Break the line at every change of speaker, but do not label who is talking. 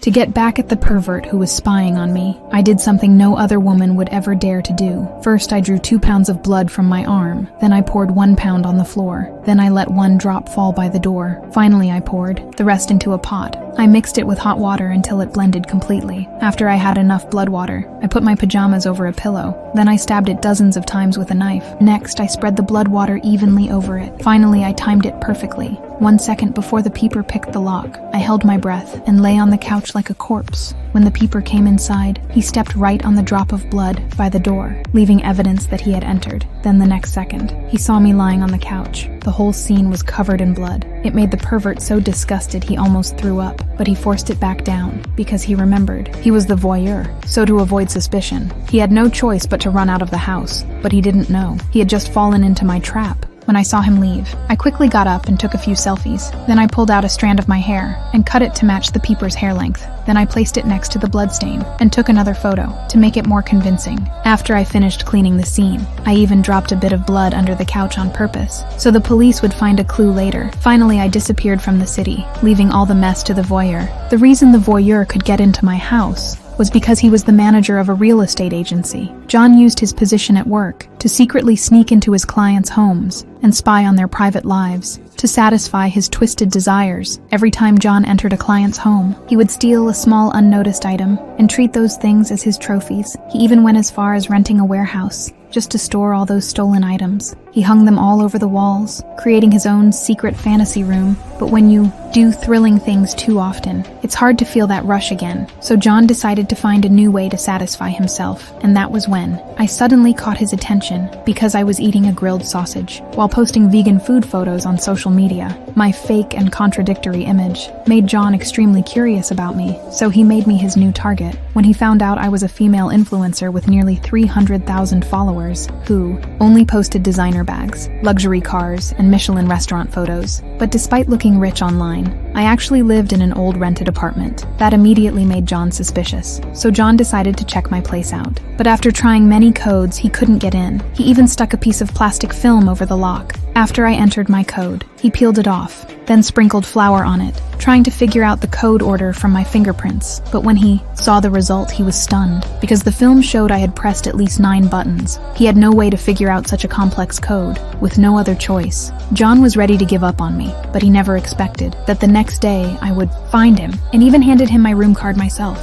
To get back at the pervert who was spying on me, I did something no other woman would ever dare to do. First, I drew 2 pounds of blood from my arm. Then I poured 1 pound on the floor. Then I let 1 drop fall by the door. Finally, I poured the rest into a pot. I mixed it with hot water until it blended completely. After I had enough blood water, I put my pajamas over a pillow. Then I stabbed it dozens of times with a knife. Next, I spread the blood water evenly over it. Finally, I timed it perfectly. 1 second before the peeper picked the lock, I held my breath and lay on the couch like a corpse. When the peeper came inside, he stepped right on the drop of blood by the door, leaving evidence that he had entered. Then the next second, he saw me lying on the couch. The whole scene was covered in blood. It made the pervert so disgusted he almost threw up, but he forced it back down because he remembered he was the voyeur. So to avoid suspicion, he had no choice but to run out of the house. But he didn't know. He had just fallen into my trap. When I saw him leave, I quickly got up and took a few selfies. Then I pulled out a strand of my hair and cut it to match the peeper's hair length. Then I placed it next to the bloodstain and took another photo to make it more convincing. After I finished cleaning the scene, I even dropped a bit of blood under the couch on purpose, so the police would find a clue later. Finally, I disappeared from the city, leaving all the mess to the voyeur. The reason the voyeur could get into my house was because he was the manager of a real estate agency. John used his position at work to secretly sneak into his clients' homes and spy on their private lives to satisfy his twisted desires. Every time John entered a client's home, he would steal a small unnoticed item and treat those things as his trophies. He even went as far as renting a warehouse just to store all those stolen items. He hung them all over the walls, creating his own secret fantasy room. But when you do thrilling things too often, it's hard to feel that rush again. So John decided to find a new way to satisfy himself, and that was when I suddenly caught his attention because I was eating a grilled sausage while posting vegan food photos on social media. My fake and contradictory image made John extremely curious about me, so he made me his new target. When he found out I was a female influencer with nearly 300,000 followers who only posted designer bags, luxury cars, and Michelin restaurant photos. But despite looking rich online, I actually lived in an old rented apartment. That immediately made John suspicious, so John decided to check my place out. But after trying many codes, he couldn't get in. He even stuck a piece of plastic film over the lock. After I entered my code, he peeled it off, then sprinkled flour on it, trying to figure out the code order from my fingerprints. But when he saw the result, he was stunned, because the film showed I had pressed at least 9 buttons. He had no way to figure out such a complex code, with no other choice. John was ready to give up on me, but he never expected that the next day I would find him, and even handed him my room card myself.